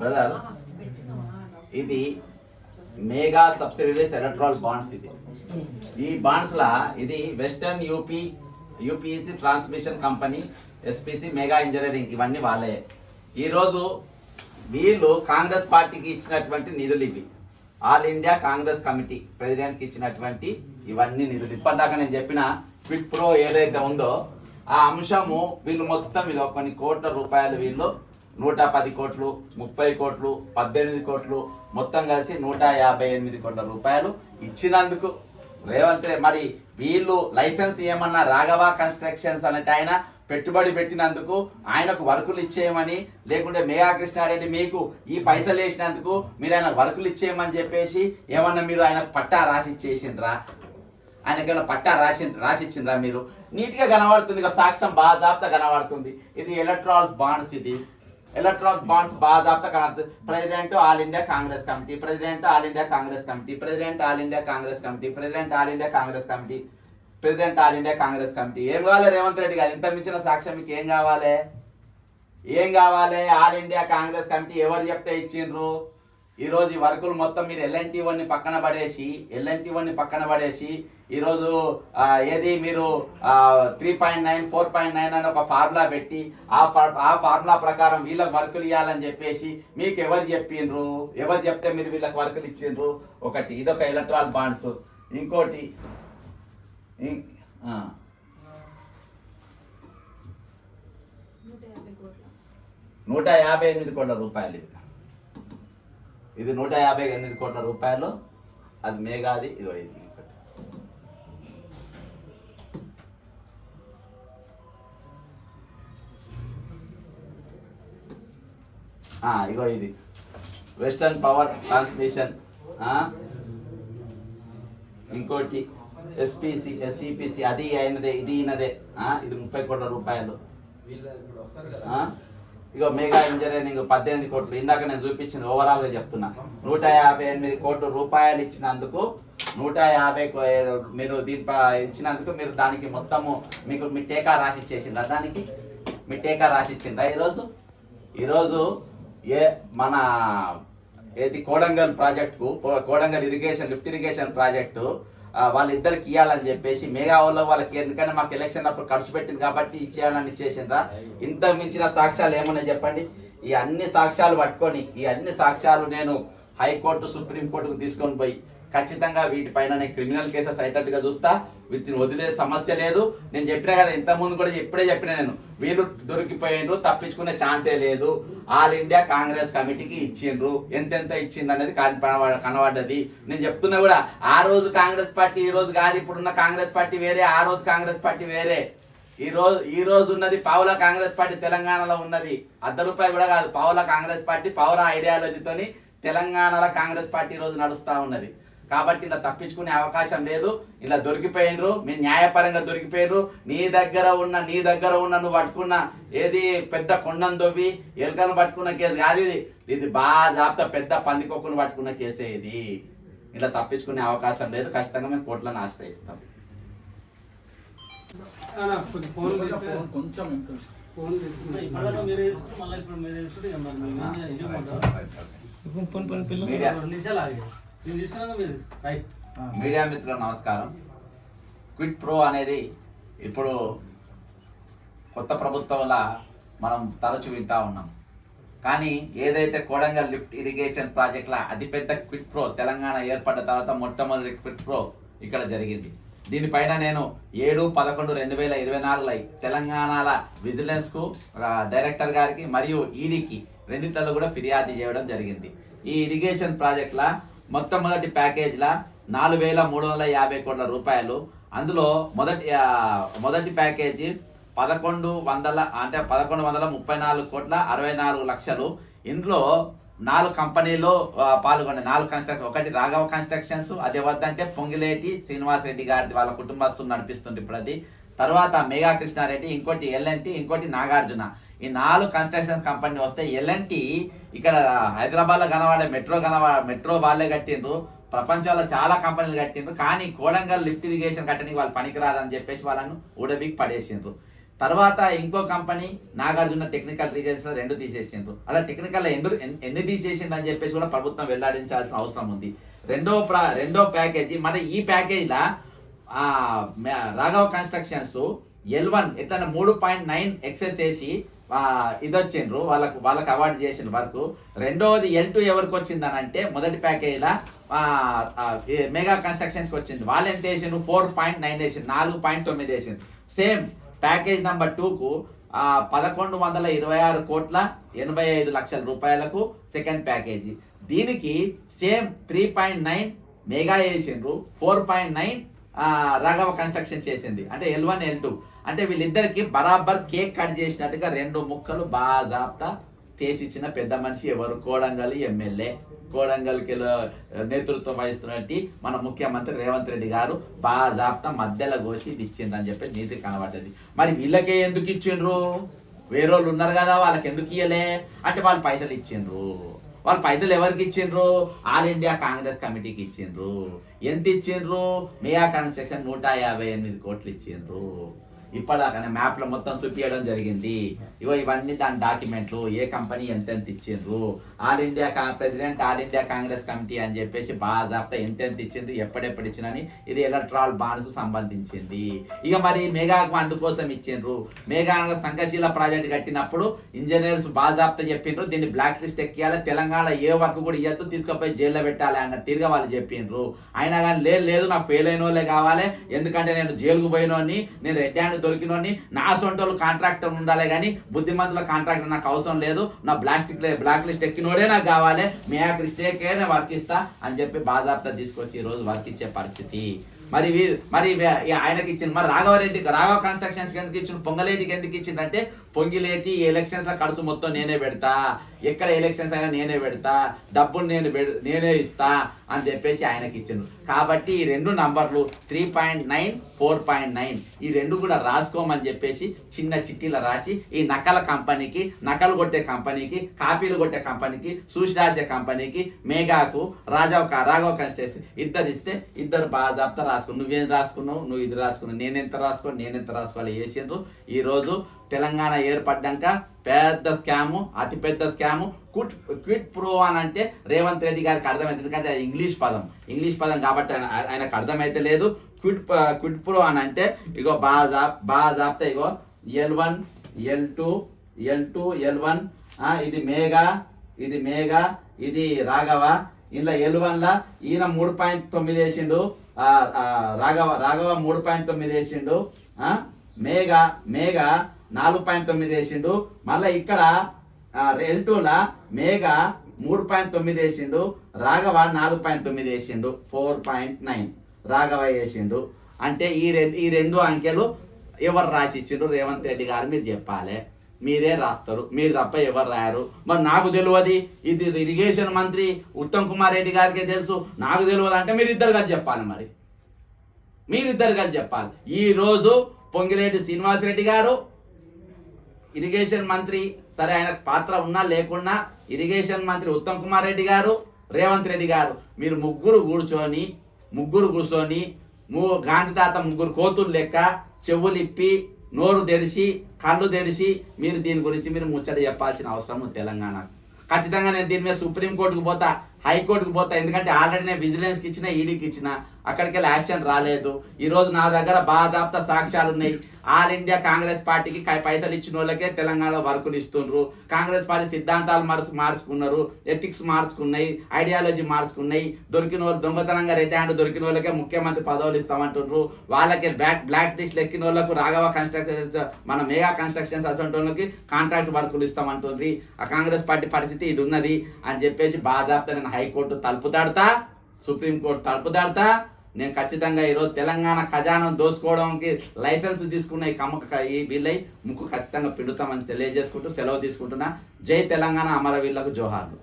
Brother, ఇది mega subsidies electoral bonds. ఈ bonds లా ఇది western UPC transmission company, SPC, mega engineering ఇవన్నీ వాళ్ళే. ఈరోజు వీళ్ళు కాంగ్రెస్ పార్టీకి ఇచ్చినటువంటి నిధులు ఇవి. ఆల్ ఇండియా కాంగ్రెస్ కమిటీ ప్రెసిడెంట్కి ఇచ్చినటువంటి ఇవన్నీ నిధులు. ఇప్పటిదాకా నేను చెప్పిన క్విట్ ప్రో ఏదైతే ఉందో ఆ అంశము వీళ్ళు మొత్తం ఇది కొన్ని కోట్ల రూపాయలు, వీళ్ళు 110 కోట్లు, 30 కోట్లు, 18 కోట్లు మొత్తం కలిసి 158 కోట్ల రూపాయలు ఇచ్చినందుకు రేవంత్. మరి వీళ్ళు లైసెన్స్ ఏమన్నా రాఘవ కన్స్ట్రక్షన్స్ అనేటి ఆయన పెట్టుబడి పెట్టినందుకు ఆయనకు వర్కులు ఇచ్చేయమని, లేకుంటే మెగా కృష్ణారెడ్డి మీకు ఈ పైసలు వేసినందుకు మీరు ఆయన వర్కులు ఇచ్చేయమని చెప్పేసి ఏమన్నా మీరు ఆయనకు పట్టా రాసి ఇచ్చేసిండ్రా? ఆయనకేమైనా పట్టా రాసిచ్చిండ్రా? మీరు నీట్గా కనబడుతుంది, ఇక సాక్ష్యం బాజాబ్తా కనబడుతుంది. ఇది ఎలక్ట్రాల్ బాండ్స్. ఇది ఎలక్ట్రాల్ బాండ్స్ బాజాబ్తా కనబడుతుంది. President all India Congress committee, president all India Congress committee, president all India Congress committee, president all India Congress committee, president all India Congress committee. ఏం కావాలి రేవంత్ రెడ్డి గారు? ఇంత మించిన సాక్ష్యం మీకు ఏం కావాలి? ఏం కావాలి? ఆల్ ఇండియా కాంగ్రెస్ కమిటీ ఎవరు చెప్తే ఇచ్చిండ్రు? ఈరోజు ఈ వర్కులు మొత్తం మీరు ఎల్ఎన్టీ1ని పక్కన పడేసి ఈరోజు ఏది మీరు 3.9 4.9 అని ఒక ఫార్ములా పెట్టి ఆ ఫార్ములా ప్రకారం వీళ్ళకి వర్కులు ఇవ్వాలని చెప్పేసి మీకు ఎవరు చెప్పిండ్రు? ఎవరు చెప్తే మీరు వీళ్ళకి వర్కులు ఇచ్చిండ్రు? ఒకటి ఇదొక ఎలక్ట్రాల్ బాండ్స్. ఇంకోటి 158 కోట్ల రూపాయలు. ఇది 158 కోట్ల రూపాయలు. అది మేఘాది. ఇదో ఇది ఇగో ఇది వెస్టర్న్ పవర్ ట్రాన్స్మిషన్. ఇంకోటి ఎస్పీసీ, ఎస్ఈపిసి, అది అయినదే, ఇది అయినదే. ఇది 30 కోట్ల రూపాయలు. ఇగో మెగా ఇంజనీరింగ్ 18 కోట్లు. ఇందాక నేను చూపించింది ఓవరాల్గా చెప్తున్నా. 158 కోట్ల రూపాయలు ఇచ్చినందుకు, 150 మీరు దీనిపై ఇచ్చినందుకు మీరు దానికి మొత్తము మీకు మీ టీకా రాసి ఇచ్చేసిండ్రా? దానికి మీ టీకా రాసి ఇచ్చిండ్రా? ఈరోజు మన ఏది కోడంగల్ ప్రాజెక్టుకు, కోడంగల్ లిఫ్ట్ ఇరిగేషన్ ప్రాజెక్టు వాళ్ళిద్దరికి ఇవ్వాలని చెప్పేసి మెగా వాళ్ళకి, ఎందుకంటే మాకు ఎలక్షన్ అప్పుడు ఖర్చు పెట్టింది కాబట్టి ఇచ్చేయాలని ఇచ్చేసిండ్రా? ఇంత మించిన సాక్ష్యాలు ఏమున్నాయి చెప్పండి? ఈ అన్ని సాక్ష్యాలు పట్టుకొని, ఈ అన్ని సాక్ష్యాలు నేను హైకోర్టు, సుప్రీంకోర్టుకు తీసుకొని పోయి ఖచ్చితంగా వీటిపైన నేను క్రిమినల్ కేసెస్ అయ్యేటట్టుగా చూస్తా. వీటిని వదిలే సమస్య లేదు. నేను చెప్పినా కదా, ఇంతకుముందు కూడా ఇప్పుడే చెప్పిన నేను, వీళ్ళు దొరికిపోయిండ్రు, తప్పించుకునే ఛాన్సే లేదు. ఆల్ ఇండియా కాంగ్రెస్ కమిటీకి ఇచ్చిండ్రు. ఎంతెంత ఇచ్చిండ్రు అనేది కనబడ్డది. నేను చెప్తున్నా కూడా, ఆ రోజు కాంగ్రెస్ పార్టీ ఈ రోజు కాదు. ఇప్పుడున్న కాంగ్రెస్ పార్టీ వేరే, ఆ రోజు కాంగ్రెస్ పార్టీ వేరే. ఈ రోజు ఉన్నది పావుల కాంగ్రెస్ పార్టీ తెలంగాణలో ఉన్నది. ₹1 కూడా కాదు. పావుల కాంగ్రెస్ పార్టీ, పౌర ఐడియాలజీతోని తెలంగాణలో కాంగ్రెస్ పార్టీ ఈ రోజు నడుస్తూ ఉన్నది. కాబట్టి ఇలా తప్పించుకునే అవకాశం లేదు. ఇలా దొరికిపోయినరు, మీరు న్యాయపరంగా దొరికిపోయినరు. నీ దగ్గర ఉన్న నువ్వు పట్టుకున్న ఏది పెద్ద కొండను దొవ్వి ఎలుకను పట్టుకున్న కేసు కాదు ఇది. ఇది బాగా పెద్ద పందికొక్కును పట్టుకున్న కేసే ఇది. ఇలా తప్పించుకునే అవకాశం లేదు. ఖచ్చితంగా మేము కోర్టులను ఆశ్రయిస్తాం. మీడియా మిత్రులకు నమస్కారం. క్విట్ ప్రో అనేది ఇప్పుడు కొత్త ప్రభుత్వంలా మనం తరచు వింటా ఉన్నాం. కానీ ఏదైతే కోడంగల్ లిఫ్ట్ ఇరిగేషన్ ప్రాజెక్టుల అతిపెద్ద క్విట్ ప్రో తెలంగాణ ఏర్పడ్డ తర్వాత మొట్టమొదటి క్విట్ ప్రో ఇక్కడ జరిగింది. దీనిపైన నేను 7/11/2024 తెలంగాణల విజిలెన్స్కు, డైరెక్టర్ గారికి మరియు ఈడీకి రెండింటిలో కూడా ఫిర్యాదు చేయడం జరిగింది. ఈ ఇరిగేషన్ ప్రాజెక్టుల మొట్టమొదటి ప్యాకేజ్ల 4,350 కోట్ల రూపాయలు. అందులో మొదటి ప్యాకేజీ 1134 కోట్ల 64 లక్షలు. ఇందులో 4 కంపెనీలు పాల్గొన్నాయి. 4 కన్స్ట్రక్షన్. ఒకటి రాఘవ కన్స్ట్రక్షన్స్, అది ఎవరిదంటే పొంగిలేటి శ్రీనివాస్ రెడ్డి గారి వాళ్ళ కుటుంబస్తులు నడిపిస్తుంది ఇప్పుడు అది. తర్వాత మెగా కృష్ణారెడ్డి, ఇంకోటి ఎల్ఎన్టీ, ఇంకోటి నాగార్జున. ఈ 4 కన్స్ట్రక్షన్ కంపెనీ వస్తే ఎల్ఎన్టీ ఇక్కడ హైదరాబాద్లో కనబడే మెట్రో వాళ్ళే కట్టిండ్రు. ప్రపంచంలో చాలా కంపెనీలు కట్టిండ్రు. కానీ కోడంగల్ లిఫ్ట్ ఇరిగేషన్ కట్టడానికి వాళ్ళు పనికిరాదని చెప్పేసి వాళ్ళను ఊడబీకి పడేసిండ్రు. తర్వాత ఇంకో కంపెనీ నాగార్జున టెక్నికల్ రీజన్స్ 2 తీసేసిండ్రు. అలా టెక్నికల్ ఎన్ని తీసేసిండ్రు అని చెప్పేసి కూడా ప్రభుత్వం వెల్లడించాల్సిన అవసరం ఉంది. రెండో ప్యాకేజీ మరి ఈ ప్యాకేజీలా రాఘవ కన్స్ట్రక్షన్స్ L1 ఎట్లా 3.9 ఎక్సెస్ చేసి ఇది వచ్చిండ్రు, వాళ్ళకి అవార్డు చేసిన వరకు. రెండవది L2 ఎవరికి వచ్చిందని అంటే మొదటి ప్యాకేజీలా మెగా కన్స్ట్రక్షన్స్కి వచ్చింది. వాళ్ళు ఎంత వేసిండ్రు 4.9 వేసిండ్రు, 4.9 వేసిండ్రు. సేమ్ ప్యాకేజ్ నెంబర్ 2కు 1126,85 రూపాయలకు సెకండ్ ప్యాకేజీ. దీనికి సేమ్ 3.9 మెగా వేసిండ్రు, 4.9 రాఘవ కన్స్ట్రక్షన్ చేసింది. అంటే L1 L2 అంటే వీళ్ళిద్దరికి బరాబర్ కేక్ కట్ చేసినట్టుగా 2 ముక్కలు బాజాప్తా తీసిచ్చిన పెద్ద మనిషి ఎవరు? కోడంగల్ ఎమ్మెల్యే, కోడంగల్కి నేతృత్వం వహిస్తున్నట్టు మన ముఖ్యమంత్రి రేవంత్ రెడ్డి గారు బాజాప్తా మధ్యలో కోసి ఇది ఇచ్చిందని చెప్పి నీతి కనబడ్డది. మరి వీళ్ళకే ఎందుకు ఇచ్చిండ్రు? వేరే వాళ్ళు ఉన్నారు కదా, వాళ్ళకి ఎందుకు ఇయ్యలే అంటే వాళ్ళు పైసలు ఇచ్చిండ్రు. వాళ్ళు పైసలు ఎవరికి ఇచ్చిండ్రు? ఆల్ ఇండియా కాంగ్రెస్ కమిటీకి ఇచ్చిండ్రు. ఎంత ఇచ్చిండ్రు? మెగా కన్స్ట్రక్షన్ 158 కోట్లు ఇచ్చిండ్రు. ఇప్పటిదాకానే మ్యాప్లో మొత్తం చూపించడం జరిగింది. ఇవన్నీ దాని డాక్యుమెంట్లు, ఏ కంపెనీ ఎంతెంత ఇచ్చిండ్రు, president all India Congress committee అని చెప్పేసి బాగా ఎంతెంత ఇచ్చింది, ఎప్పుడెప్పుడు ఇచ్చినని. ఇది ఎలక్ట్రాల్ బాండ్కు సంబంధించింది. ఇక మరి మెగాకు అందుకోసం ఇచ్చిండ్రు. మెగా సంఘశీల ప్రాజెక్ట్ కట్టినప్పుడు ఇంజనీర్స్ బాజాప్తా చెప్పిండ్రు దీన్ని బ్లాక్ లిస్ట్ ఎక్కియాలి, తెలంగాణ ఏ వర్క్ కూడా ఇవ్వద్దు, తీసుకుపోయి జైల్లో పెట్టాలి అన్నట్టుగా వాళ్ళు చెప్పిండ్రు. అయినా కానీ లేదు నాకు ఫెయిల్ అయిన వాళ్ళే కావాలి, ఎందుకంటే నేను జైలుకు పోయినోని, నేను రెడ్ హ్యాండ్ దొరికినోని, నా సొంటోళ్ళు కాంట్రాక్టర్ ఉండాలి కానీ బుద్ధిమంతుల కాంట్రాక్టర్ నాకు అవసరం లేదు, నా బ్లాక్ లిస్ట్ ఎక్కినోడే నాకు కావాలి, మెగా లిస్టేకే నేను వర్క్ ఇస్తా అని చెప్పి బాధాప్తా తీసుకొచ్చి ఈరోజు వర్క్ ఇచ్చే పరిస్థితి. మరి ఆయనకి ఇచ్చింది. మరి రాఘవ కన్స్ట్రక్షన్స్ ఎందుకు ఇచ్చిండు? పొంగలేటికి ఎందుకు ఇచ్చిండంటే పొంగిలేటి ఎలక్షన్స్ ఖర్చు మొత్తం నేనే పెడతా, ఎక్కడ ఎలక్షన్స్ అయినా నేనే పెడతా, డబ్బులు నేనే ఇస్తా అని చెప్పేసి ఆయనకి ఇచ్చిండు. కాబట్టి ఈ 2 నంబర్లు 3.9 4.9 ఈ 2 కూడా రాసుకోమని చెప్పేసి చిన్న చిట్టీలో రాసి ఈ నకల కంపెనీకి, నకలు కొట్టే కంపెనీకి, కాపీలు కొట్టే కంపెనీకి, చూసి రాసే కంపెనీకి, మెగాకు, రాఘవ కన్స్ట్రక్షన్ ఇద్దరు ఇస్తే ఇద్దరు బాగా రాసుకున్నావు. నువ్వేం రాసుకున్నావు? నువ్వు ఇది రాసుకున్నావు. నేనెంత రాసుకోవాలి వేసిండ్రు. ఈరోజు తెలంగాణ ఏర్పడ్డాక పెద్ద స్కాము, అతిపెద్ద స్కాము క్విట్ ప్రో అని అంటే రేవంత్ రెడ్డి గారికి అర్థమైంది. ఎందుకంటే అది ఇంగ్లీష్ పదం కాబట్టి ఆయనకు అర్థమైతే లేదు. క్విట్ ప్రో అని అంటే ఇగో బాజాప్తా ఇగో L1 L2 L1 ఇది మేఘా ఇది రాఘవ. ఇలా L1లా ఈయన 3.9 వేసిండు, రాఘవ 3.9 వేసిండు, మేఘా 4.9 వేసిండు. మళ్ళీ ఇక్కడ L2లా మేఘా 3.9 వేసిండు, రాఘవ 4.9 వేసిండు, 4.9 రాఘవ వేసిండు. అంటే ఈ రెండు అంకెలు ఎవరు రాసిచ్చిండు? రేవంత్ రెడ్డి గారు మీరు చెప్పాలి. మీరే రాస్తారు, మీరు తప్ప ఎవరు రాయారు. మరి నాకు తెలియదు, ఇది ఇరిగేషన్ మంత్రి ఉత్తమ్ కుమార్ రెడ్డి గారికే తెలుసు, నాకు తెలియదు అంటే మీరు ఇద్దరు కలిసి చెప్పాలి. మరి మీరిద్దరు కలిసి చెప్పాలి. ఈరోజు పొంగిలేటి శ్రీనివాసరెడ్డి గారు ఇరిగేషన్ మంత్రి, సరే ఆయన పాత్ర ఉన్నా లేకున్నా ఇరిగేషన్ మంత్రి ఉత్తమ్ కుమార్ రెడ్డి గారు, రేవంత్ రెడ్డి గారు మీరు ముగ్గురు కూర్చొని గాంధీ తాత 3 కోతులు లెక్క చెవులు ఇప్పి నోరు తెరిచి కళ్ళు తెరిచి మీరు దీని గురించి మీరు ముచ్చట చెప్పాల్సిన అవసరం తెలంగాణ. ఖచ్చితంగా నేను దీని మీద సుప్రీంకోర్టుకు పోతా, హైకోర్టుకు పోతా. ఎందుకంటే ఆల్రెడీ నేను విజిలెన్స్కి ఇచ్చిన, ఈడీకి ఇచ్చిన, అక్కడికి వెళ్ళి యాక్షన్ రాలేదు. ఈరోజు నా దగ్గర బాధాప్త సాక్ష్యాలు ఉన్నాయి. ఆల్ ఇండియా కాంగ్రెస్ పార్టీకి పైసలు ఇచ్చిన వాళ్ళకే తెలంగాణలో వర్కులు ఇస్తుండ్రు. కాంగ్రెస్ పార్టీ సిద్ధాంతాలు మార్చుకున్నారు, ఎథిక్స్ మార్చుకున్నాయి, ఐడియాలజీ మార్చుకున్నాయి. దొరికిన వాళ్ళు దొంగతనంగా రెడ్ హ్యాండ్ దొరికిన వాళ్ళకే ముఖ్యమంత్రి పదవులు ఇస్తామంటుండ్రు. వాళ్ళకి బ్లాక్ లిస్ట్ ఎక్కిన వాళ్ళకు రాఘవ కన్స్ట్రక్షన్స్, మన మెగా కన్స్ట్రక్షన్స్ అసంటి వాళ్ళకి కాంట్రాక్ట్ వర్కులు ఇస్తామంటుండ్రి. ఆ కాంగ్రెస్ పార్టీ పరిస్థితి ఇది ఉన్నది అని చెప్పేసి బాధాప్త నేను హైకోర్టు తలుపు తడతా, సుప్రీంకోర్టు తలుపు తడతా. నేను ఖచ్చితంగా ఈరోజు తెలంగాణ ఖజానా దోసుకోవడానికి లైసెన్స్ తీసుకున్న ఈ వీళ్ళై ముక్కు ఖచ్చితంగా పిండుతామని తెలియజేసుకుంటూ సెలవు తీసుకుంటున్నా. జై తెలంగాణ, అమరవీరులకు జోహార్లు.